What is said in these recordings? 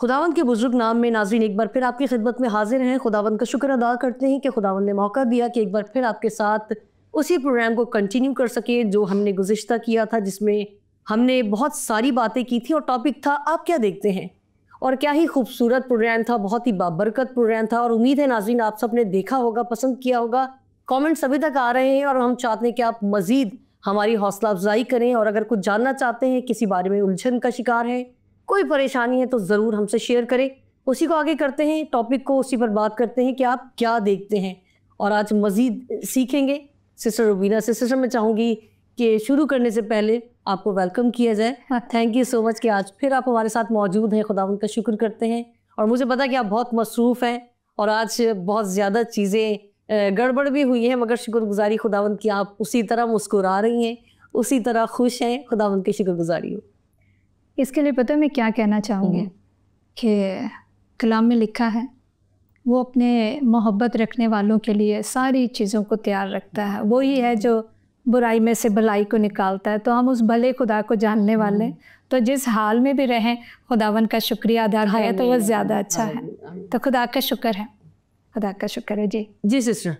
खुदावंद के बुजुर्ग नाम में नाज़रीन एक बार फिर आपकी खिदमत में हाजिर हैं। खुदावंद का शुक्र अदा करते हैं कि खुदावंद ने मौका दिया कि एक बार फिर आपके साथ उसी प्रोग्राम को कंटिन्यू कर सके जो हमने गुज़िश्ता किया था, जिसमें हमने बहुत सारी बातें की थी और टॉपिक था आप क्या देखते हैं। और क्या ही खूबसूरत प्रोग्राम था, बहुत ही बाबरकत प्रोग्राम था और उम्मीद है नाज़रीन आप सब ने देखा होगा, पसंद किया होगा। कमेंट्स अभी तक आ रहे हैं और हम चाहते हैं कि आप मज़ीद हमारी हौसला अफजाई करें और अगर कुछ जानना चाहते हैं, किसी बारे में उलझन का शिकार है, कोई परेशानी है तो ज़रूर हमसे शेयर करें। उसी को आगे करते हैं, टॉपिक को उसी पर बात करते हैं कि आप क्या देखते हैं और आज मज़ीद सीखेंगे सिस्टर रुबीना से। सिस्टर मैं चाहूँगी कि शुरू करने से पहले आपको वेलकम किया जाए। थैंक यू सो मच कि आज फिर आप हमारे साथ मौजूद हैं। खुदावंद का शुक्र करते हैं और मुझे पता कि आप बहुत मसरूफ़ हैं और आज बहुत ज़्यादा चीज़ें गड़बड़ भी हुई हैं, मगर शुक्रगुजारी खुदावंद की आप उसी तरह मुस्कुरा रही हैं, उसी तरह खुश हैं। खुदावंद की शुक्रगुजारी हो। इसके लिए पता है मैं क्या कहना चाहूँगी कि कलाम में लिखा है वो अपने मोहब्बत रखने वालों के लिए सारी चीज़ों को तैयार रखता है। वो ही है जो बुराई में से भलाई को निकालता है। तो हम उस भले खुदा को जानने वाले, तो जिस हाल में भी रहें खुदावन का शुक्रिया अदा करें तो वो ज़्यादा अच्छा है। तो खुदा का शुक्र है, खुदा का शुक्र है। जी सिस्टर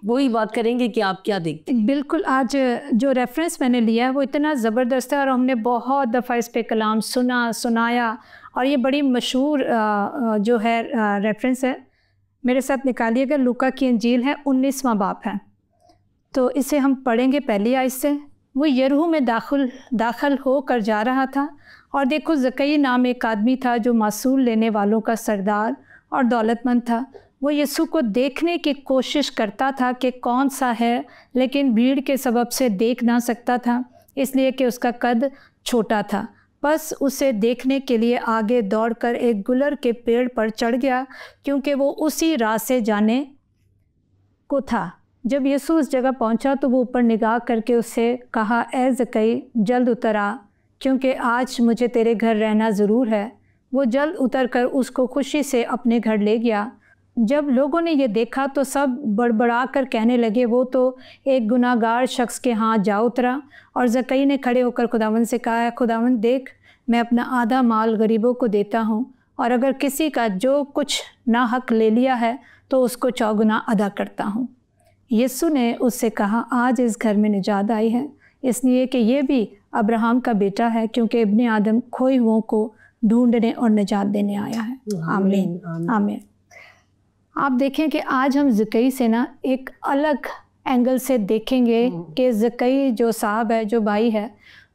वही बात करेंगे कि आप क्या देखते हैं। बिल्कुल, आज जो रेफरेंस मैंने लिया है वो इतना ज़बरदस्त है और हमने बहुत दफ़ा इस पे कलाम सुनाया और ये बड़ी मशहूर जो है रेफरेंस है। मेरे साथ निकालिएगा, लूका की इंजील है 19वां बाब है, तो इसे हम पढ़ेंगे पहली आयत से। वो यरीहो में दाखिल होकर जा रहा था और देखो ज़कई नाम एक आदमी था जो मासूल लेने वालों का सरदार और दौलतमंद था। वो यीशु को देखने की कोशिश करता था कि कौन सा है, लेकिन भीड़ के सबब से देख ना सकता था, इसलिए कि उसका कद छोटा था। बस उसे देखने के लिए आगे दौड़कर एक गुलर के पेड़ पर चढ़ गया, क्योंकि वो उसी राह से जाने को था। जब यीशु उस जगह पहुंचा तो वो ऊपर निगाह करके उससे कहा, ए ज़कई जल्द उतर आ, क्योंकि आज मुझे तेरे घर रहना ज़रूर है। वो जल्द उतर कर उसको खुशी से अपने घर ले गया। जब लोगों ने ये देखा तो सब बड़बड़ा कर कहने लगे, वो तो एक गुनाहगार शख्स के यहाँ जा उतरा। और ज़कई ने खड़े होकर खुदावंद से कहा, खुदावंद देख, मैं अपना आधा माल गरीबों को देता हूँ और अगर किसी का जो कुछ ना हक ले लिया है तो उसको चौगुना अदा करता हूँ। यीशु ने उससे कहा, आज इस घर में निजात आई है, इसलिए कि ये भी अब्राहम का बेटा है, क्योंकि इब्ने आदम खोए हुओं को ढूंढने और निजात देने आया है। आमीन आमीन। आप देखें कि आज हम ज़कई से ना एक अलग एंगल से देखेंगे कि ज़कई जो साहब है, जो भाई है,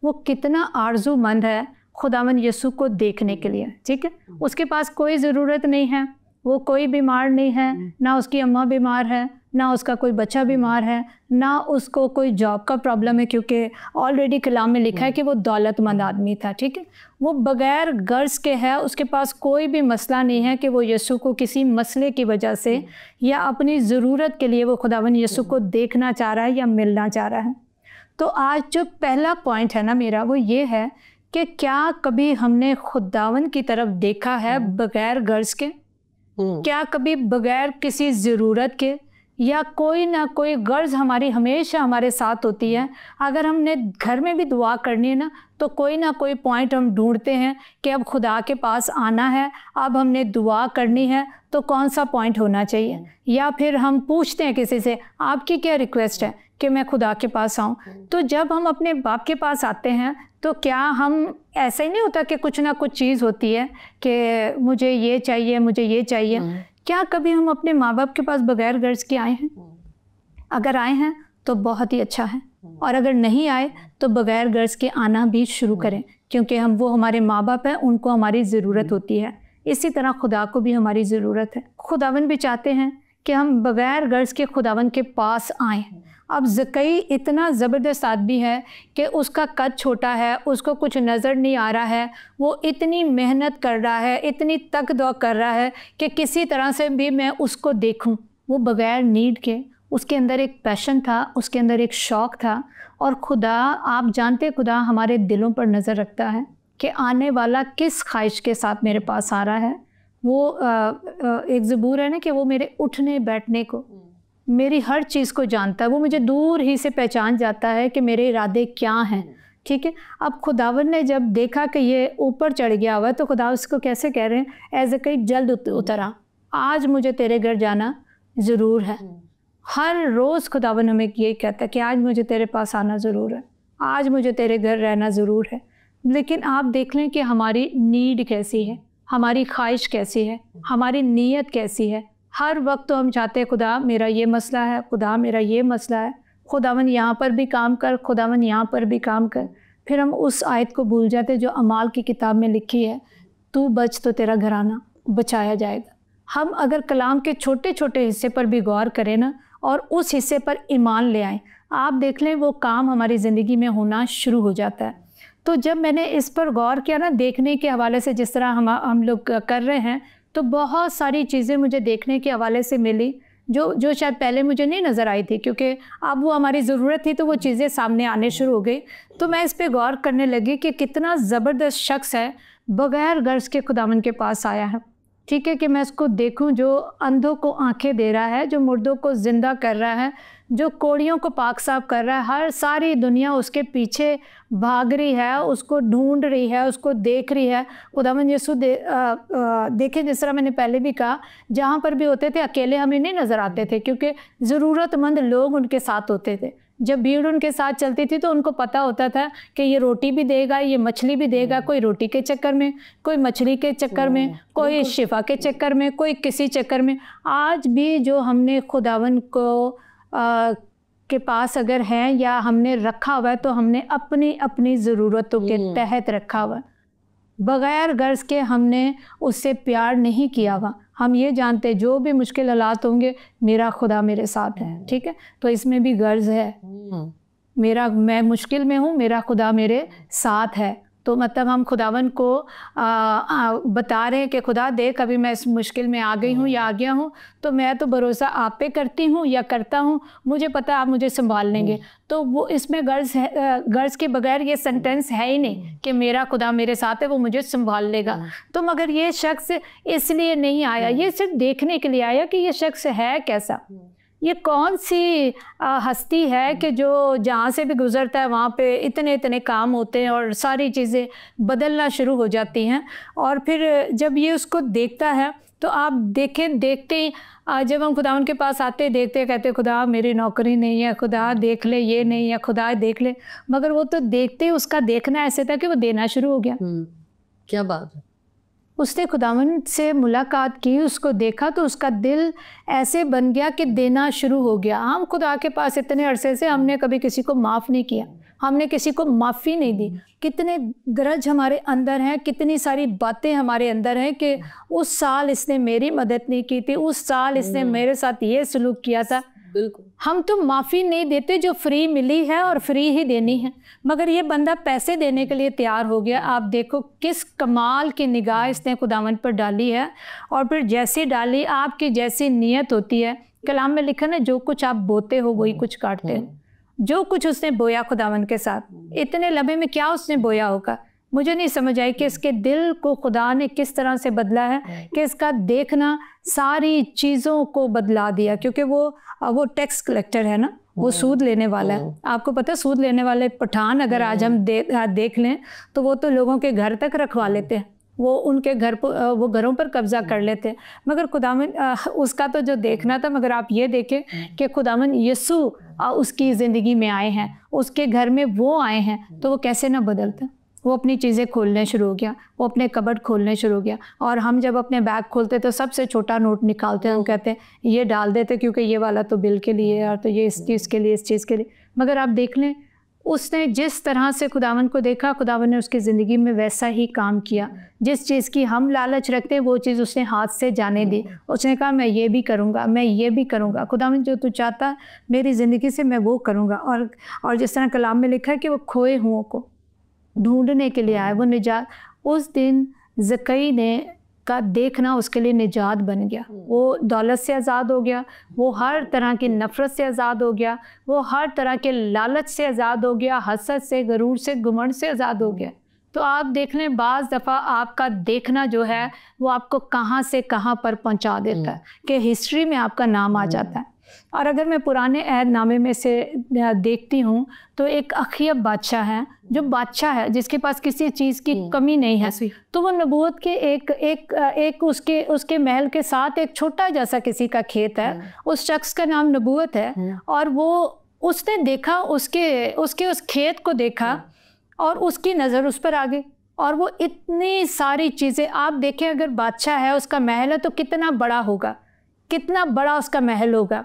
वो कितना आरज़ूमंद है खुदावन यीशु को देखने के लिए। ठीक है, उसके पास कोई ज़रूरत नहीं है, वो कोई बीमार नहीं है, ना उसकी अम्मा बीमार है, ना उसका कोई बच्चा बीमार है, ना उसको कोई जॉब का प्रॉब्लम है, क्योंकि ऑलरेडी कलाम में लिखा है कि वो दौलतमंद आदमी था। ठीक है, वो बग़ैर गर्ज के है, उसके पास कोई भी मसला नहीं है कि वो यीशु को किसी मसले की वजह से या अपनी ज़रूरत के लिए वो खुदावन यीशु को देखना चाह रहा है या मिलना चाह रहा है। तो आज जो पहला पॉइंट है ना मेरा, वो ये है कि क्या कभी हमने खुदावन की तरफ देखा है बग़ैर गर्ज के? क्या कभी बग़ैर किसी ज़रूरत के, या कोई ना कोई गर्ज हमारी हमेशा हमारे साथ होती है। अगर हमने घर में भी दुआ करनी है ना, तो कोई ना कोई पॉइंट हम ढूंढते हैं कि अब खुदा के पास आना है, अब हमने दुआ करनी है, तो कौन सा पॉइंट होना चाहिए। या फिर हम पूछते हैं किसी से, आपकी क्या रिक्वेस्ट है कि मैं खुदा के पास आऊँ। तो जब हम अपने बाप के पास आते हैं तो क्या हम ऐसा ही नहीं होता कि कुछ ना कुछ चीज़ होती है कि मुझे ये चाहिए, मुझे ये चाहिए। क्या कभी हम अपने माँ बाप के पास बग़ैर गर्ज के आए हैं? अगर आए हैं तो बहुत ही अच्छा है, और अगर नहीं आए तो बग़ैर गर्ज के आना भी शुरू करें, क्योंकि वो हमारे माँ बाप हैं, उनको हमारी ज़रूरत होती है। इसी तरह खुदा को भी हमारी ज़रूरत है। खुदावन भी चाहते हैं कि हम बग़ैर गर्ज के खुदावन के पास आएँ। अब ज़कई इतना ज़बरदस्त आदमी है कि उसका कद छोटा है, उसको कुछ नज़र नहीं आ रहा है, वो इतनी मेहनत कर रहा है, इतनी तक दौड़ कर रहा है कि किसी तरह से भी मैं उसको देखूं। वो बग़ैर नीड के, उसके अंदर एक पैशन था, उसके अंदर एक शौक़ था। और खुदा, आप जानते, खुदा हमारे दिलों पर नज़र रखता है कि आने वाला किस ख्वाहिश के साथ मेरे पास आ रहा है। वो एक ज़बूर है ना कि वो मेरे उठने बैठने को, मेरी हर चीज़ को जानता है। वो मुझे दूर ही से पहचान जाता है कि मेरे इरादे क्या हैं, ठीक है। अब खुदावन ने जब देखा कि ये ऊपर चढ़ गया हुआ है तो खुदा उसको कैसे कह रहे हैं, एज ए कई जल्द उतरा, आज मुझे तेरे घर जाना ज़रूर है। हर रोज़ खुदावन हमें ये कहता है कि आज मुझे तेरे पास आना ज़रूर है, आज मुझे तेरे घर रहना ज़रूर है। लेकिन आप देख लें कि हमारी नीड कैसी है, हमारी ख्वाहिश कैसी है, हमारी नीयत कैसी है। हर वक्त तो हम चाहते हैं खुदा मेरा ये मसला है, खुदा मेरा ये मसला है, खुदावन यहाँ पर भी काम कर, खुदावन यहाँ पर भी काम कर। फिर हम उस आयत को भूल जाते जो अमाल की किताब में लिखी है, तू बच तो तेरा घराना बचाया जाएगा। हम अगर कलाम के छोटे छोटे हिस्से पर भी गौर करें ना और उस हिस्से पर ईमान ले आएँ, आप देख लें वो काम हमारी ज़िंदगी में होना शुरू हो जाता है। तो जब मैंने इस पर गौर किया ना, देखने के हवाले से जिस तरह हम लोग कर रहे हैं, तो बहुत सारी चीज़ें मुझे देखने के हवाले से मिली जो शायद पहले मुझे नहीं नज़र आई थी, क्योंकि अब वो हमारी ज़रूरत थी तो वो चीज़ें सामने आने शुरू हो गई। तो मैं इस पे गौर करने लगी कि कितना ज़बरदस्त शख्स है, बग़ैर गर्ज़ के खुदावन के पास आया है। ठीक है, कि मैं उसको देखूं जो अंधों को आंखें दे रहा है, जो मुर्दों को ज़िंदा कर रहा है, जो कोड़ियों को पाक साफ कर रहा है। हर सारी दुनिया उसके पीछे भाग रही है, उसको ढूंढ रही है, उसको देख रही है। खुदावंद यीशु देखें, जिस तरह मैंने पहले भी कहा, जहाँ पर भी होते थे अकेले हमें नहीं नज़र आते थे, क्योंकि ज़रूरतमंद लोग उनके साथ होते थे। जब भीड़ उनके साथ चलती थी तो उनको पता होता था कि ये रोटी भी देगा, ये मछली भी देगा। कोई रोटी के चक्कर में, कोई मछली के चक्कर में, कोई शिफा के चक्कर में, कोई किसी चक्कर में। आज भी जो हमने खुदावंद को के पास अगर हैं या हमने रखा हुआ है, तो हमने अपनी अपनी ज़रूरतों के तहत रखा हुआ है, बग़ैर गर्ज़ के हमने उससे प्यार नहीं किया हुआ। हम ये जानते जो भी मुश्किल हालात होंगे, मेरा खुदा मेरे साथ है। ठीक है, तो इसमें भी गर्ज़ है, मैं मुश्किल में हूँ, मेरा खुदा मेरे साथ है। तो मतलब हम खुदावन को बता रहे हैं कि खुदा देख, अभी मैं इस मुश्किल में आ गई हूँ या आ गया हूँ, तो मैं तो भरोसा आप पे करती हूँ या करता हूँ, मुझे पता आप मुझे संभाल लेंगे। तो वो इसमें गर्ज़ के बगैर ये सेंटेंस है ही नहीं कि मेरा खुदा मेरे साथ है, वो मुझे संभाल लेगा। तो मगर ये शख्स इसलिए नहीं आया, ये सिर्फ देखने के लिए आया कि ये शख्स है कैसा, ये कौन सी हस्ती है कि जो जहाँ से भी गुज़रता है वहाँ पे इतने इतने काम होते हैं और सारी चीज़ें बदलना शुरू हो जाती हैं। और फिर जब ये उसको देखता है तो आप देखते ही जब हम खुदा उनके पास आते देखते कहते खुदा मेरी नौकरी नहीं है, खुदा देख ले ये नहीं है, खुदा देख ले। मगर वो तो देखते ही उसका देखना ऐसे था कि वो देना शुरू हो गया। क्या बात है। उसने खुदावंद से मुलाकात की, उसको देखा तो उसका दिल ऐसे बन गया कि देना शुरू हो गया। हम खुदा के पास इतने अरसे से हमने कभी किसी को माफ़ नहीं किया, हमने किसी को माफ़ी नहीं दी। कितने ग्रज हमारे अंदर हैं, कितनी सारी बातें हमारे अंदर हैं कि उस साल इसने मेरी मदद नहीं की थी, उस साल इसने मेरे साथ ये सलूक किया था। बिल्कुल, हम तो माफ़ी नहीं देते जो फ्री मिली है और फ्री ही देनी है। मगर ये बंदा पैसे देने के लिए तैयार हो गया। आप देखो किस कमाल की निगाह इसने खुदावंद पर डाली है। और फिर जैसी डाली, आपकी जैसी नीयत होती है, कलाम में लिखा ना, जो कुछ आप बोते हो वही कुछ काटते हो। जो कुछ उसने बोया खुदावंद के साथ, इतने लम्हे में क्या उसने बोया होगा, मुझे नहीं समझ आई कि इसके दिल को खुदा ने किस तरह से बदला है कि इसका देखना सारी चीज़ों को बदला दिया। क्योंकि वो टैक्स कलेक्टर है ना, वो सूद लेने वाला है। आपको पता है, सूद लेने वाले पठान अगर आज हम देख लें तो वो तो लोगों के घर तक रखवा लेते हैं, वो उनके वो घरों पर कब्जा कर लेते हैं। मगर खुदावन उसका तो जो देखना था, मगर आप ये देखें कि खुदावन यीशु उसकी ज़िंदगी में आए हैं, उसके घर में वो आए हैं, तो वो कैसे ना बदलता। वो अपनी चीज़ें खोलने शुरू हो गया, वो अपने कबर्ड खोलने शुरू हो गया। और हम जब अपने बैग खोलते तो सबसे छोटा नोट निकालते हैं, हम कहते हैं ये डाल देते क्योंकि ये वाला तो बिल के लिए है और तो ये इस चीज़ के लिए, इस चीज़ के लिए। मगर आप देख लें, उसने जिस तरह से खुदावन को देखा, खुदावन ने उसकी ज़िंदगी में वैसा ही काम किया। जिस चीज़ की हम लालच रखते हैं वो चीज़ उसने हाथ से जाने दी। उसने कहा मैं ये भी करूँगा, मैं ये भी करूँगा, खुदावन जो तू चाहता मेरी ज़िंदगी से मैं वो करूँगा। और जिस तरह कलाम में लिखा है कि वो खोए हुओं को ढूंढने के लिए आए, वो निजात। उस दिन ज़कई ने का देखना उसके लिए निजात बन गया। वो दौलत से आज़ाद हो गया, वो हर तरह की नफ़रत से आज़ाद हो गया, वो हर तरह के लालच से आज़ाद हो गया, हसद से, गरूर से, घुमंड से आज़ाद हो गया। तो आप देख लें, बाज़ दफ़ा आपका देखना जो है वो आपको कहाँ से कहाँ पर पहुँचा देता है कि हिस्ट्री में आपका नाम आ जाता है। और अगर मैं पुराने अहदनामे में से देखती हूँ तो एक अखियब बादशाह है, जो बादशाह है जिसके पास किसी चीज़ की कमी नहीं है, तो वो नबूवत के एक उसके महल के साथ एक छोटा जैसा किसी का खेत है, उस शख्स का नाम नबूवत है, और वो उसने देखा उसके उस खेत को देखा और उसकी नज़र उस पर आ गई, और वो इतनी सारी चीज़ें, आप देखें अगर बादशाह है उसका महल है तो कितना बड़ा होगा, कितना बड़ा उसका महल होगा।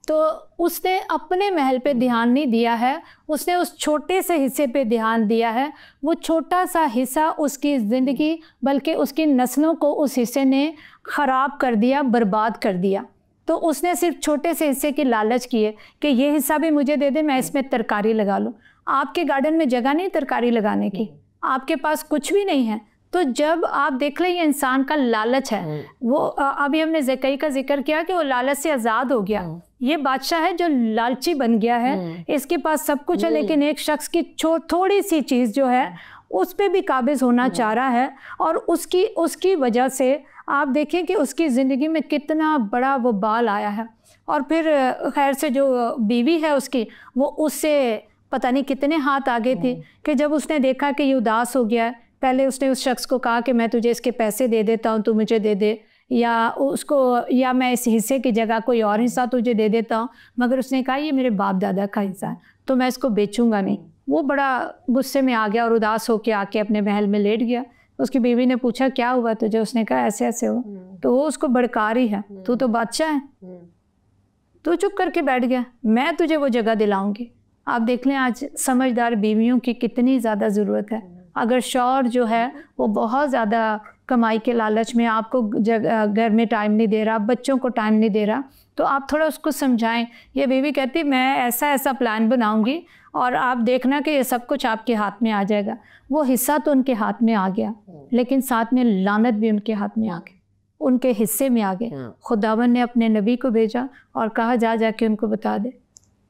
तो उसने अपने महल पे ध्यान नहीं दिया है, उसने उस छोटे से हिस्से पे ध्यान दिया है। वो छोटा सा हिस्सा उसकी ज़िंदगी बल्कि उसकी नस्लों को उस हिस्से ने ख़राब कर दिया, बर्बाद कर दिया। तो उसने सिर्फ छोटे से हिस्से की लालच की है कि ये हिस्सा भी मुझे दे दे, मैं इसमें तरकारी लगा लूँ। आपके गार्डन में जगह नहीं तरकारी लगाने की, आपके पास कुछ भी नहीं है। तो जब आप देख लें ये इंसान का लालच है, वो अभी हमने ज़कई का जिक्र किया कि वो लालच से आज़ाद हो गया। ये बादशाह है जो लालची बन गया है, इसके पास सब कुछ है लेकिन एक शख्स की थोड़ी सी चीज़ जो है उस पर भी काबिज होना चाह रहा है, और उसकी वजह से आप देखें कि उसकी ज़िंदगी में कितना बड़ा वो बाल आया है। और फिर खैर से जो बीवी है उसकी, वो उससे पता नहीं कितने हाथ आगे थी कि जब उसने देखा कि ये उदास हो गया, पहले उसने उस शख्स को कहा कि मैं तुझे इसके पैसे दे देता हूँ, तू मुझे दे दे, या मैं इस हिस्से की जगह कोई और हिस्सा तुझे दे देता हूँ, मगर उसने कहा ये मेरे बाप दादा का हिस्सा है तो मैं इसको बेचूंगा नहीं। वो बड़ा गुस्से में आ गया और उदास होकर आके अपने महल में लेट गया। उसकी बीवी ने पूछा क्या हुआ तुझे, उसने कहा ऐसे ऐसे हो। तो वो उसको भड़का रही है, तू तो बादशाह है, तू चुप करके बैठ गया, मैं तुझे वो जगह दिलाऊंगी। आप देख लें आज समझदार बीवियों की कितनी ज़्यादा ज़रूरत है। अगर शौहर जो है वो बहुत ज़्यादा कमाई के लालच में आपको घर में टाइम नहीं दे रहा, बच्चों को टाइम नहीं दे रहा, तो आप थोड़ा उसको समझाएं। ये बीवी कहती मैं ऐसा प्लान बनाऊंगी और आप देखना कि ये सब कुछ आपके हाथ में आ जाएगा। वो हिस्सा तो उनके हाथ में आ गया, लेकिन साथ में लानत भी उनके हाथ में आ गई, उनके हिस्से में आ गए। खुदावन ने अपने नबी को भेजा और कहा जा के उनको बता दे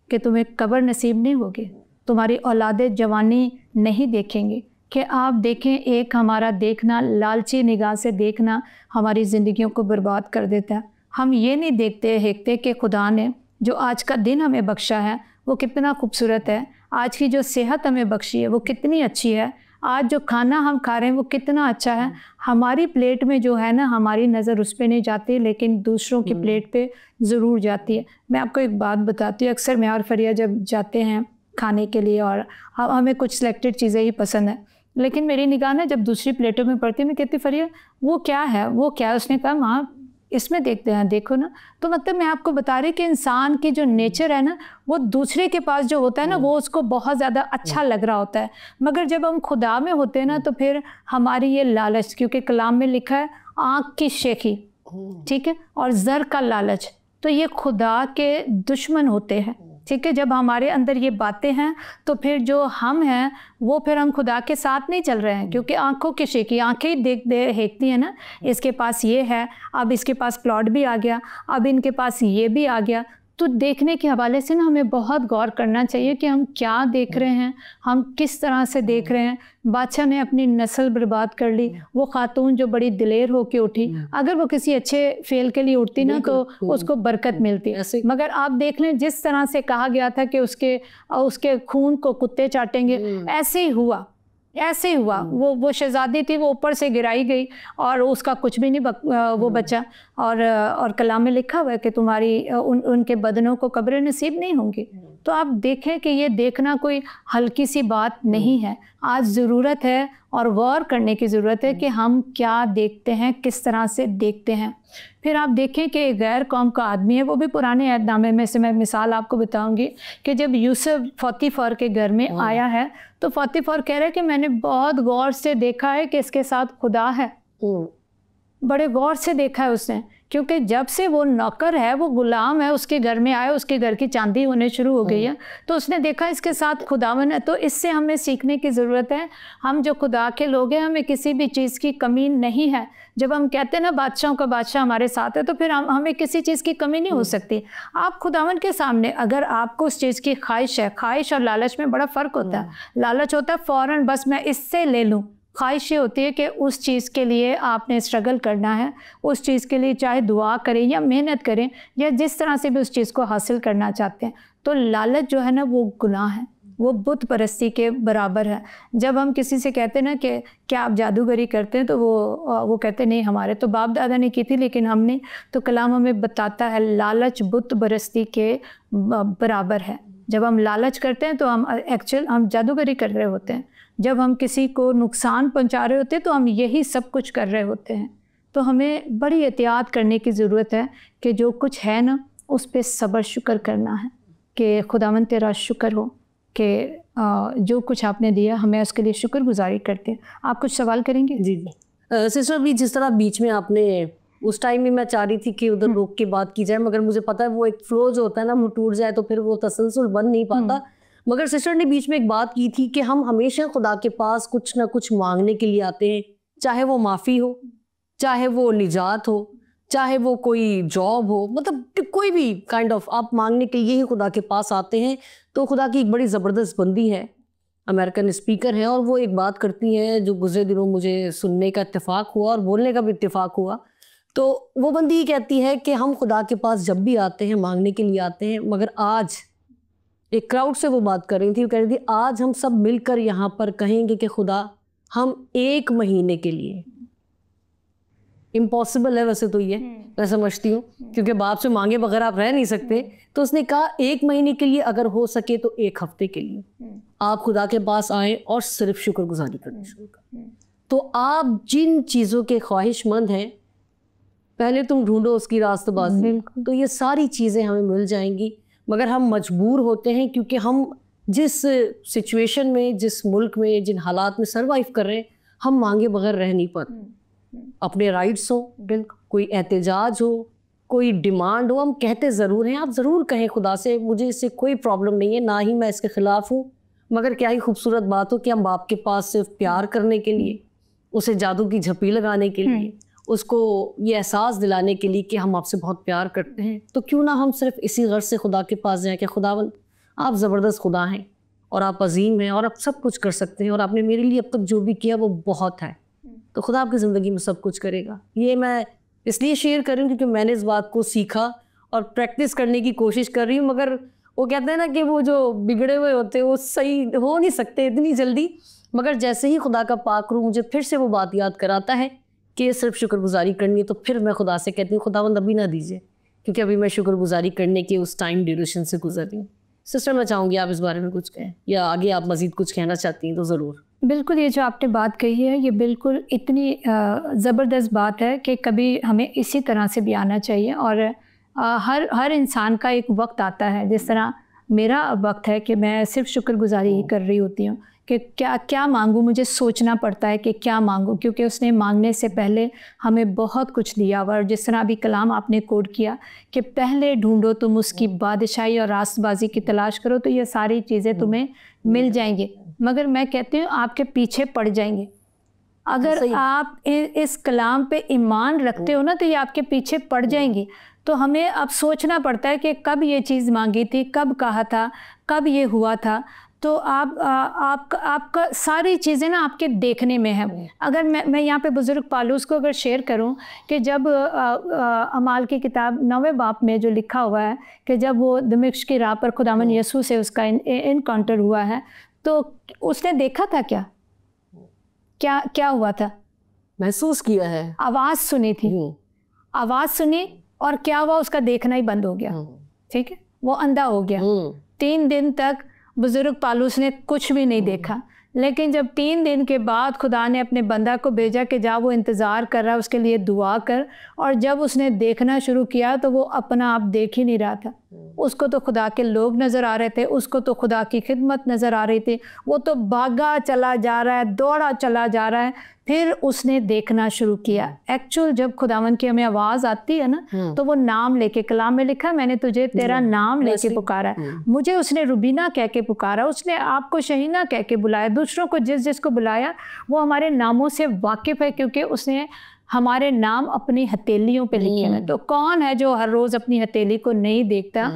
कि तुम्हें कब्र नसीब नहीं होगी, तुम्हारी औलादे जवानी नहीं देखेंगी। कि आप देखें, एक हमारा देखना, लालची निगाह से देखना हमारी ज़िंदगियों को बर्बाद कर देता है। हम ये नहीं देखते कि खुदा ने जो आज का दिन हमें बख्शा है वो कितना खूबसूरत है, आज की जो सेहत हमें बख्शी है वो कितनी अच्छी है, आज जो खाना हम खा रहे हैं वो कितना अच्छा है। हमारी प्लेट में जो है ना, हमारी नज़र उस पर नहीं जाती, लेकिन दूसरों की प्लेट पे ज़रूर जाती है। मैं आपको एक बात बताती हूँ, अक्सर मैं और फरिया जब जाते हैं खाने के लिए और हमें कुछ सिलेक्टेड चीज़ें ही पसंद है, लेकिन मेरी निगाह ना जब दूसरी प्लेटों में पड़ती है, मैं कहती फरिया वो क्या है, वो क्या है। उसने कहा माँ इसमें देखते हैं, देखो ना। तो मतलब मैं आपको बता रही कि इंसान की जो नेचर है ना, वो दूसरे के पास जो होता है ना, वो उसको बहुत ज़्यादा अच्छा लग रहा होता है, मगर जब हम खुदा में होते हैं ना तो फिर हमारी ये लालच, क्योंकि कलाम में लिखा है आँख की शेखी, ठीक है, और ज़र का लालच, तो ये खुदा के दुश्मन होते हैं, ठीक है। जब हमारे अंदर ये बातें हैं तो फिर जो हम हैं वो फिर हम खुदा के साथ नहीं चल रहे हैं, क्योंकि आंखों की शेखी, आंखें ही देखती हैं ना, इसके पास ये है, अब इसके पास प्लॉट भी आ गया, अब इनके पास ये भी आ गया। तो देखने के हवाले से ना हमें बहुत गौर करना चाहिए कि हम क्या देख रहे हैं, हम किस तरह से देख रहे हैं। बादशाह ने अपनी नस्ल बर्बाद कर ली, वो खातून जो बड़ी दिलेर होके उठी, अगर वो किसी अच्छे फेल के लिए उठती ना तो उसको बरकत मिलती, मगर आप देख लें जिस तरह से कहा गया था कि उसके खून को कुत्ते चाटेंगे, ऐसे ही हुआ। वो शहजादी थी, वो ऊपर से गिराई गई और उसका कुछ भी नहीं वो बचा। और कलाम में लिखा हुआ है कि तुम्हारी उनके बदनों को कब्रें नसीब नहीं होंगी। तो आप देखें कि ये देखना कोई हल्की सी बात नहीं है। आज ज़रूरत है और गौर करने की ज़रूरत है कि हम क्या देखते हैं, किस तरह से देखते हैं। फिर आप देखें कि गैर कौम का आदमी है, वो भी पुराने अहदनामे में से मैं मिसाल आपको बताऊंगी कि जब यूसुफ फौतीफर के घर में आया है तो फौतीफर कह रहा है कि मैंने बहुत गौर से देखा है कि इसके साथ खुदा है, बड़े गौर से देखा है उसने, क्योंकि जब से वो नौकर है, वो गुलाम है, उसके घर में आया, उसके घर की चांदी होने शुरू हो गई है, तो उसने देखा इसके साथ खुदावन है। तो इससे हमें सीखने की ज़रूरत है। हम जो खुदा के लोग हैं, हमें किसी भी चीज़ की कमी नहीं है। जब हम कहते हैं ना बादशाहों का बादशाह हमारे साथ है, तो फिर हमें किसी चीज़ की कमी नहीं हो सकती। आप खुदावन के सामने अगर आपको उस चीज़ की ख्वाहिश है, ख्वाहिश और लालच में बड़ा फ़र्क होता है। लालच होता है फ़ौरन बस मैं इससे ले लूँ, ख्वाहिश ये होती है कि उस चीज़ के लिए आपने स्ट्रगल करना है, उस चीज़ के लिए चाहे दुआ करें या मेहनत करें या जिस तरह से भी उस चीज़ को हासिल करना चाहते हैं। तो लालच जो है ना वो गुनाह है, वो बुत परस्ती के बराबर है। जब हम किसी से कहते हैं ना कि क्या आप जादूगरी करते हैं, तो वो कहते नहीं हमारे तो बाप दादा ने की थी लेकिन हमने, तो कलाम हमें बताता है लालच बुत परस्ती के बराबर है। जब हम लालच करते हैं तो हम जादूगरी कर रहे होते हैं। जब हम किसी को नुकसान पहुंचा रहे होते हैं तो हम यही सब कुछ कर रहे होते हैं। तो हमें बड़ी एहतियात करने की ज़रूरत है कि जो कुछ है ना उस पर सब्र शुक्र करना है कि खुदावंद तेरा शुक्र हो कि जो कुछ आपने दिया हमें उसके लिए शुक्रगुजारी करते हैं। आप कुछ सवाल करेंगे? जी जी सिस्टर, भी जिस तरह बीच में आपने उस टाइम में मैं चाह रही थी कि उधर रोक के बात की जाए, मगर मुझे पता है वो एक फ्लो जो होता है ना वो टूट जाए तो फिर वो तसलसल बन नहीं पाता। मगर सिस्टर ने बीच में एक बात की थी कि हम हमेशा खुदा के पास कुछ ना कुछ मांगने के लिए आते हैं, चाहे वो माफ़ी हो, चाहे वो निजात हो, चाहे वो कोई जॉब हो, मतलब कोई भी काइंड ऑफ आप मांगने के लिए ही खुदा के पास आते हैं। तो खुदा की एक बड़ी ज़बरदस्त बंदी है, अमेरिकन स्पीकर है, और वो एक बात करती हैं जो गुज़रे दिनों मुझे सुनने का इत्तेफाक हुआ और बोलने का भी इत्तेफाक हुआ। तो वो बंदी ये कहती है कि हम खुदा के पास जब भी आते हैं मांगने के लिए आते हैं, मगर आज एक क्राउड से वो बात कर रही थी, वो कह रही थी आज हम सब मिलकर यहाँ पर कहेंगे कि खुदा हम 1 महीने के लिए, इम्पॉसिबल है वैसे तो ये मैं समझती हूँ क्योंकि बाप से मांगे बगैर आप रह नहीं सकते। तो उसने कहा 1 महीने के लिए, अगर हो सके तो 1 हफ्ते के लिए आप खुदा के पास आए और सिर्फ शुक्रगुजारी करनी शुरू करें। तो आप जिन चीज़ों के ख्वाहिशमंद हैं पहले तुम ढूंढो उसकी रास्तबाजी, तो ये सारी चीज़ें हमें मिल जाएंगी। मगर हम मजबूर होते हैं क्योंकि हम जिस सिचुएशन में, जिस मुल्क में, जिन हालात में सर्वाइव कर रहे हैं, हम मांगे बगैर रह नहीं पाते। अपने राइट्स हो, कोई एहतजाज हो, कोई डिमांड हो, हम कहते ज़रूर हैं, आप ज़रूर कहें खुदा से, मुझे इससे कोई प्रॉब्लम नहीं है, ना ही मैं इसके ख़िलाफ़ हूँ। मगर क्या ही खूबसूरत बात हो कि हम बाप के पास सिर्फ प्यार करने के लिए, उसे जादू की झप्पी लगाने के लिए, उसको ये एहसास दिलाने के लिए कि हम आपसे बहुत प्यार करते हैं, तो क्यों ना हम सिर्फ इसी गर्ज से खुदा के पास जाएं कि खुदावंद आप ज़बरदस्त खुदा हैं और आप अजीम हैं और आप सब कुछ कर सकते हैं और आपने मेरे लिए अब तक जो भी किया वो बहुत है, तो खुदा आपकी ज़िंदगी में सब कुछ करेगा। ये मैं इसलिए शेयर कर रही हूँ क्योंकि मैंने इस बात को सीखा और प्रैक्टिस करने की कोशिश कर रही हूँ। मगर वो कहते हैं ना कि वो जो बिगड़े हुए होते हैं वो सही हो नहीं सकते इतनी जल्दी। मगर जैसे ही खुदा का पाक रूह मुझे फिर से वो बात याद कराता है कि सिर्फ शुक्रगुजारी करनी है, तो फिर मैं खुदा से कहती हूँ खुदावंद अभी ना दीजिए, क्योंकि अभी मैं शुक्रगुजारी करने के उस टाइम ड्यूरेशन से गुजर रही हूँ। सिस्टर मैं चाहूँगी आप इस बारे में कुछ कहें या आगे आप मज़ीद कुछ कहना चाहती हैं तो ज़रूर। बिल्कुल, ये जो आपने बात कही है ये बिल्कुल इतनी ज़बरदस्त बात है कि कभी हमें इसी तरह से भी आना चाहिए। और हर इंसान का एक वक्त आता है, जिस तरह मेरा वक्त है कि मैं सिर्फ शुक्रगुजारी ही कर रही होती हूँ कि क्या मांगूँ। मुझे सोचना पड़ता है कि क्या मांगूँ, क्योंकि उसने मांगने से पहले हमें बहुत कुछ दिया हुआ। और जिस तरह अभी कलाम आपने कोट किया कि पहले ढूंढो तुम उसकी बादशाही और रास्तबाजी की तलाश करो, तो ये सारी चीज़ें तुम्हें मिल जाएंगी। मगर मैं कहती हूँ आपके पीछे पड़ जाएंगे। अगर आप इस कलाम पे ईमान रखते हो ना तो ये आपके पीछे पड़ जाएंगी। तो हमें अब सोचना पड़ता है कि कब ये चीज़ मांगी थी, कब कहा था, कब ये हुआ था। तो आपका सारी चीज़ें ना आपके देखने में है। अगर मैं यहाँ पे बुज़ुर्ग पालूस को अगर शेयर करूँ कि जब अमाल की किताब 9वें बाब में जो लिखा हुआ है कि जब वो दमिश्क की राह पर खुदावन यसू से उसका इनकाउंटर हुआ है, तो उसने देखा था क्या हुआ था? महसूस किया है, आवाज़ सुनी थी, आवाज़ सुनी और क्या हुआ, उसका देखना ही बंद हो गया। ठीक है, वो अंधा हो गया। 3 दिन तक बुज़ुर्ग पालूस ने कुछ भी नहीं देखा। लेकिन जब 3 दिन के बाद खुदा ने अपने बंदा को भेजा कि जा वो इंतज़ार कर रहा है, उसके लिए दुआ कर, और जब उसने देखना शुरू किया तो वो अपना आप देख ही नहीं रहा था। उसको तो खुदा के लोग नज़र आ रहे थे, उसको तो खुदा की खिदमत नज़र आ रही थी। वो तो भागा चला जा रहा है, दौड़ा चला जा रहा है। फिर उसने देखना शुरू किया। एक्चुअल जब खुदावन की हमें आवाज़ आती है ना तो वो नाम लेके, कलाम में लिखा मैंने तुझे तेरा नाम लेके पुकारा है। मुझे उसने रुबीना कह के पुकारा, उसने आपको शहीना कह के बुलाया, दूसरों को जिसको बुलाया वो हमारे नामों से वाकिफ़ है, क्योंकि उसने हमारे नाम अपनी हथेलियों पे लिखे हैं। तो कौन है जो हर रोज़ अपनी हथेली को नहीं देखता?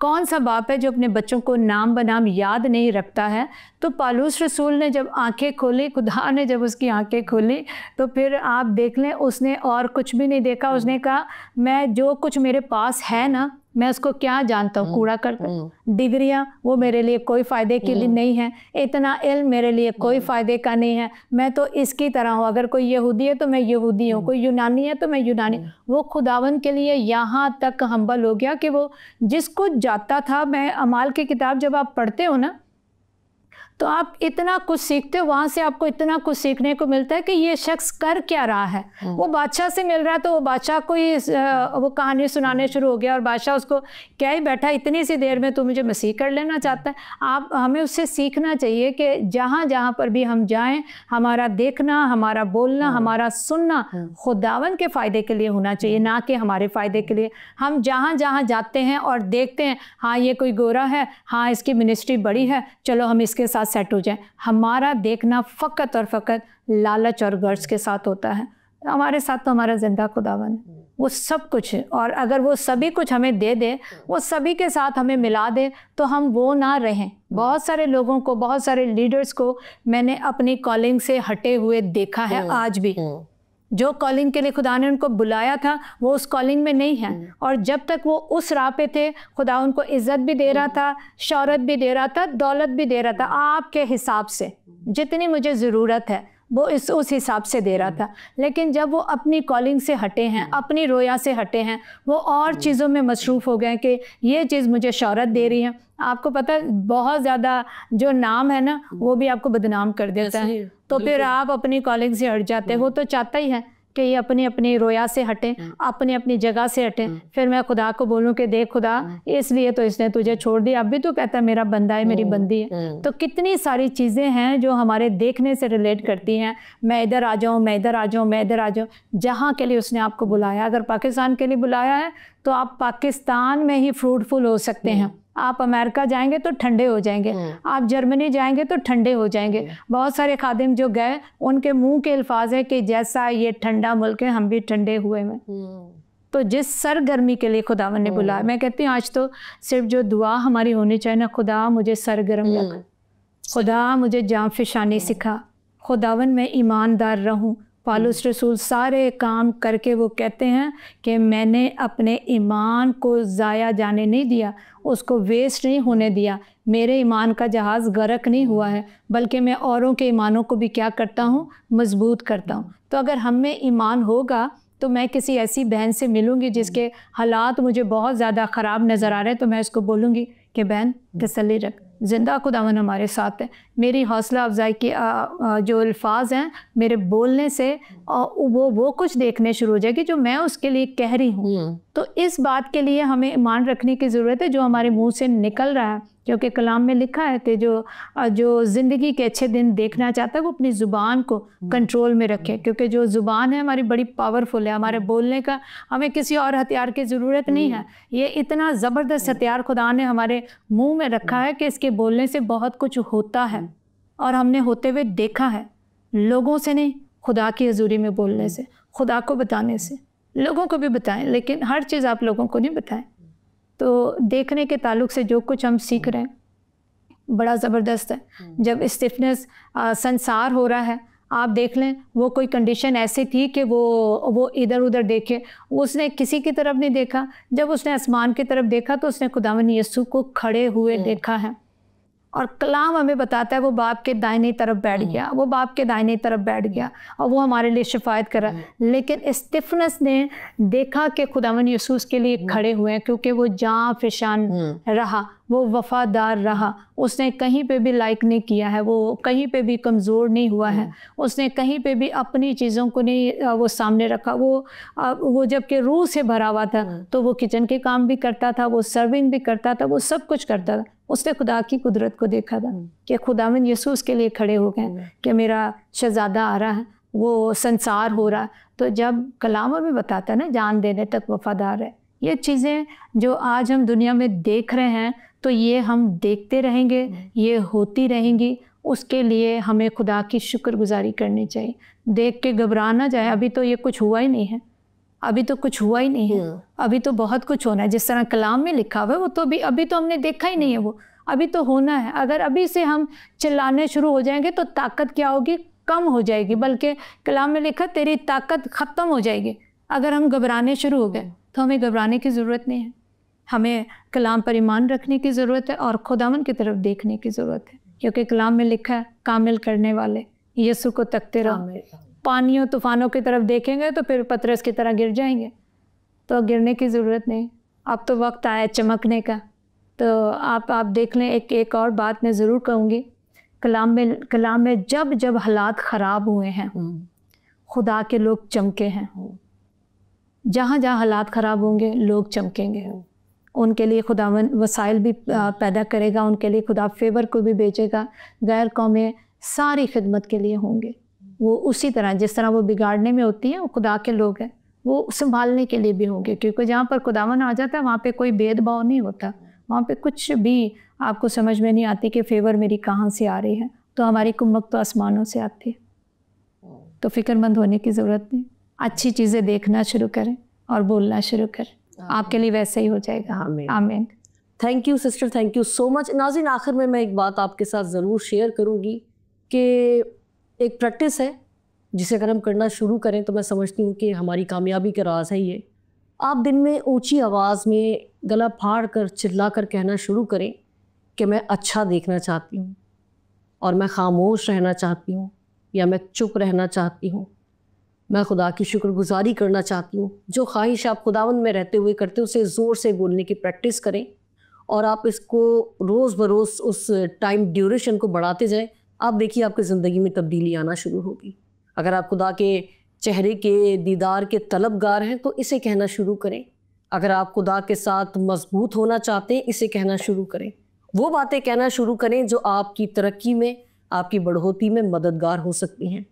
कौन सा बाप है जो अपने बच्चों को नाम बनाम याद नहीं रखता है? तो पालूस रसूल ने जब आंखें खोली, खुदा ने जब उसकी आंखें खोली, तो फिर आप देख लें उसने और कुछ भी नहीं देखा। उसने कहा मैं जो कुछ मेरे पास है ना, मैं उसको क्या जानता हूँ, कूड़ा करता। डिग्रियाँ वो मेरे लिए कोई फ़ायदे की नहीं है, इतना इल्म मेरे लिए कोई फ़ायदे का नहीं है, मैं तो इसकी तरह हूँ। अगर कोई यहूदी है तो मैं यहूदी हूँ, कोई यूनानी है तो मैं यूनानी। वो खुदावन के लिए यहाँ तक हम्बल हो गया कि वो जिसको जाता था, मैं अमाल की किताब जब आप पढ़ते हो ना, तो आप इतना कुछ सीखते हो, वहाँ से आपको इतना कुछ सीखने को मिलता है कि ये शख्स कर क्या रहा है। वो बादशाह से मिल रहा है तो वो बादशाह को ही वो कहानी सुनाने शुरू हो गया, और बादशाह उसको क्या ही बैठा, इतनी सी देर में तो मुझे मसीह कर लेना चाहता है। आप हमें उससे सीखना चाहिए कि जहाँ जहाँ पर भी हम जाएं, हमारा देखना, हमारा बोलना, हमारा सुनना खुदावन के फ़ायदे के लिए होना चाहिए, ना कि हमारे फ़ायदे के लिए। हम जहाँ जहाँ जाते हैं और देखते हैं, हाँ ये कोई गोरा है, हाँ इसकी मिनिस्ट्री बड़ी है, चलो हम इसके साथ सेट हो जाए, हमारा देखना फ़कत और फ़कत लालच और गर्ज के साथ होता है। हमारे साथ तो हमारा जिंदा खुदावन है, वो सब कुछ है, और अगर वो सभी कुछ हमें दे दे, वो सभी के साथ हमें मिला दे, तो हम वो ना रहें। बहुत सारे लोगों को, बहुत सारे लीडर्स को मैंने अपनी कॉलिंग से हटे हुए देखा है। आज भी जो कॉलिंग के लिए खुदा ने उनको बुलाया था, वो उस कॉलिंग में नहीं है, और जब तक वो उस राह पे थे, खुदा उनको इज़्ज़त भी दे रहा था, शौहरत भी दे रहा था, दौलत भी दे रहा था, आपके हिसाब से जितनी मुझे ज़रूरत है वो उस हिसाब से दे रहा था। लेकिन जब वो अपनी कॉलिंग से हटे हैं, अपनी रोया से हटे हैं, वो और चीज़ों में मसरूफ़ हो गए कि ये चीज़ मुझे शौहरत दे रही है। आपको पता है बहुत ज़्यादा जो नाम है ना, वो भी आपको बदनाम कर देता है, तो फिर आप अपनी कॉलिंग से हट जाते हैं। वो तो चाहता ही है कि ये अपनी अपनी रोया से हटें, अपनी अपनी जगह से हटें। फिर मैं खुदा को बोलूं कि देख खुदा, इसलिए तो इसने तुझे छोड़ दिया, अब भी तो कहता है मेरा बंदा है, मेरी बंदी है। तो कितनी सारी चीज़ें हैं जो हमारे देखने से रिलेट करती हैं। मैं इधर आ जाऊँ, मैं इधर आ जाऊँ, मैं इधर आ जाऊँ। जहाँ के लिए उसने आपको बुलाया, अगर पाकिस्तान के लिए बुलाया है तो आप पाकिस्तान में ही फ्रूटफुल हो सकते हैं। आप अमेरिका जाएंगे तो ठंडे हो जाएंगे, आप जर्मनी जाएंगे तो ठंडे हो जाएंगे। बहुत सारे खादिम जो गए, उनके मुंह के अल्फाज है कि जैसा ये ठंडा मुल्क है, हम भी ठंडे हुए में। तो जिस सरगर्मी के लिए खुदावन ने बुलाया, मैं कहती हूँ आज तो सिर्फ जो दुआ हमारी होनी चाहिए ना, खुदा मुझे सरगर्म रख, खुदा मुझे जाँफिशानी सिखा, खुदावन मैं ईमानदार रहूँ। पालूस रसूल सारे काम करके वो कहते हैं कि मैंने अपने ईमान को ज़ाया जाने नहीं दिया, उसको वेस्ट नहीं होने दिया। मेरे ईमान का जहाज़ गर्क नहीं हुआ है, बल्कि मैं औरों के ईमानों को भी क्या करता हूँ, मजबूत करता हूँ। तो अगर हम में ईमान होगा तो मैं किसी ऐसी बहन से मिलूँगी जिसके हालात मुझे बहुत ज़्यादा ख़राब नज़र आ रहे हैं, तो मैं उसको बोलूँगी कि बहन तसल्ली रख, ज़िंदा खुदावन हमारे साथ है। मेरी हौसला अफजाई की जो अल्फाज हैं मेरे बोलने से वो कुछ देखने शुरू हो जाएगी जो मैं उसके लिए कह रही हूँ। तो इस बात के लिए हमें ईमान रखने की ज़रूरत है जो हमारे मुंह से निकल रहा है, क्योंकि कलाम में लिखा है कि जो ज़िंदगी के अच्छे दिन देखना चाहता है वो अपनी ज़ुबान को कंट्रोल में रखे, क्योंकि जो ज़ुबान है हमारी बड़ी पावरफुल है। हमारे बोलने का हमें किसी और हथियार की ज़रूरत नहीं है। ये इतना ज़बरदस्त हथियार खुदा ने हमारे मुंह में रखा है कि इसके बोलने से बहुत कुछ होता है, और हमने होते हुए देखा है। लोगों से नहीं, खुदा की हजूरी में बोलने से, खुदा को बताने से। लोगों को भी बताएं, लेकिन हर चीज़ आप लोगों को नहीं बताएं। तो देखने के ताल्लुक से जो कुछ हम सीख रहे हैं बड़ा ज़बरदस्त है। जब स्टिफनेस संसार हो रहा है, आप देख लें, वो कोई कंडीशन ऐसी थी कि वो इधर उधर देखे, उसने किसी की तरफ नहीं देखा। जब उसने आसमान की तरफ देखा तो उसने खुदावन यीशु को खड़े हुए देखा है। और कलाम हमें बताता है वो बाप के दाहिनी तरफ बैठ गया, वो बाप के दाहिनी तरफ बैठ गया, और वो हमारे लिए शिफायत करा। लेकिन स्टिफनस ने देखा कि खुदावन यीशु के लिए खड़े हुए हैं, क्योंकि वो जाँ फिशान रहा, वो वफादार रहा। उसने कहीं पे भी लाइक नहीं किया है, वो कहीं पे भी कमज़ोर नहीं हुआ है, उसने कहीं पे भी अपनी चीज़ों को नहीं वो सामने रखा। वो जबकि रूह से भरा हुआ था तो वो किचन के काम भी करता था, वो सर्विंग भी करता था, वो सब कुछ करता था। उसने खुदा की कुदरत को देखा था कि खुदावन यीशु के लिए खड़े हो गए कि मेरा शहज़ादा आ रहा है, वो संसार हो रहा है। तो जब कलाम में बताता है ना, जान देने तक वफादार है। ये चीज़ें जो आज हम दुनिया में देख रहे हैं, तो ये हम देखते रहेंगे, ये होती रहेंगी। उसके लिए हमें खुदा की शुक्रगुजारी करनी चाहिए। देख के घबरा ना जाए, अभी तो ये कुछ हुआ ही नहीं है। अभी तो कुछ हुआ ही नहीं है, अभी तो बहुत कुछ होना है। जिस तरह कलाम में लिखा हुआ है वो तो अभी तो हमने देखा ही नहीं है, वो अभी तो होना है। अगर अभी से हम चिल्लाने शुरू हो जाएंगे तो ताकत क्या होगी, कम हो जाएगी, बल्कि कलाम में लिखा तेरी ताकत ख़त्म हो जाएगी। अगर हम घबराने शुरू हो गए तो हमें घबराने की ज़रूरत नहीं है, हमें कलाम पर ईमान रखने की ज़रूरत है और खुदावन की तरफ देखने की ज़रूरत है, क्योंकि कलाम में लिखा है कामिल करने वाले यीशु को तकते रहो। पानियों तूफ़ानों की तरफ देखेंगे तो फिर पतरस की तरह गिर जाएंगे, तो गिरने की ज़रूरत नहीं। अब तो वक्त आया चमकने का। तो आप देख लें। एक और बात मैं ज़रूर कहूँगी, कलाम में जब जब हालात ख़राब हुए हैं खुदा के लोग चमके हैं। जहाँ जहाँ हालात ख़राब होंगे लोग चमकेंगे, उनके लिए खुदावन वसाइल भी पैदा करेगा, उनके लिए खुदा फेवर को भी भेजेगा। गैर कौमें सारी खिदमत के लिए होंगे, वो उसी तरह जिस तरह वो बिगाड़ने में होती हैं, वो खुदा के लोग हैं, वो संभालने के लिए भी होंगे। क्योंकि जहाँ पर खुदावन आ जाता है वहाँ पे कोई भेदभाव नहीं होता, वहाँ पे कुछ भी आपको समझ में नहीं आती कि फेवर मेरी कहाँ से आ रही है। तो हमारी कुम्मक तो आसमानों से आती है। तो फ़िक्रमंद होने की ज़रूरत नहीं, अच्छी चीज़ें देखना शुरू करें और बोलना शुरू करें, आपके लिए वैसे ही हो जाएगा। आमीन। Thank you sister, thank you so much. नाज़रीन, आखिर में मैं एक बात आपके साथ ज़रूर शेयर करूँगी कि एक प्रैक्टिस है जिसे अगर हम करना शुरू करें तो मैं समझती हूँ कि हमारी कामयाबी का राज है ये। आप दिन में ऊंची आवाज़ में गला फाड़ कर चिल्ला कर कहना शुरू करें कि मैं अच्छा देखना चाहती हूँ और मैं खामोश रहना चाहती हूँ या मैं चुप रहना चाहती हूँ, मैं खुदा की शुक्रगुजारी करना चाहती हूँ। जो ख्वाहिश आप खुदावन में रहते हुए करते हैं उसे ज़ोर से बोलने की प्रैक्टिस करें और आप इसको रोज़ बरोज़ उस टाइम ड्यूरेशन को बढ़ाते जाएं। आप देखिए आपकी ज़िंदगी में तब्दीली आना शुरू होगी। अगर आप खुदा के चेहरे के दीदार के तलबगार हैं तो इसे कहना शुरू करें। अगर आप खुदा के साथ मजबूत होना चाहते हैं इसे कहना शुरू करें। वो बातें कहना शुरू करें जो आपकी तरक्की में, आपकी बढ़ोतरी में मददगार हो सकती हैं।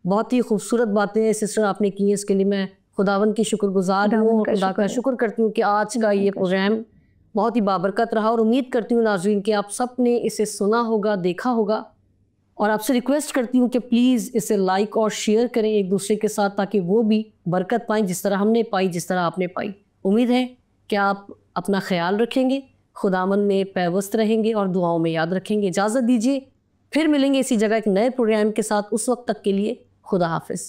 बहुत ही खूबसूरत बातें सिस्टर आपने की हैं, इसके लिए मैं खुदावन की शुक्रगुजार हूँ, खुदा का शुक्र करती हूँ कि आज का ये प्रोग्राम बहुत ही बाबरकत रहा। और उम्मीद करती हूँ नाज़रीन कि आप सब ने इसे सुना होगा, देखा होगा, और आपसे रिक्वेस्ट करती हूँ कि प्लीज़ इसे लाइक और शेयर करें एक दूसरे के साथ, ताकि वो भी बरकत पाएँ जिस तरह हमने पाई, जिस तरह आपने पाई। उम्मीद है कि आप अपना ख्याल रखेंगे, खुदावन में पैवस्त रहेंगे और दुआओं में याद रखेंगे। इजाज़त दीजिए, फिर मिलेंगे इसी जगह एक नए प्रोग्राम के साथ। उस वक्त तक के लिए खुदा हाफिज़।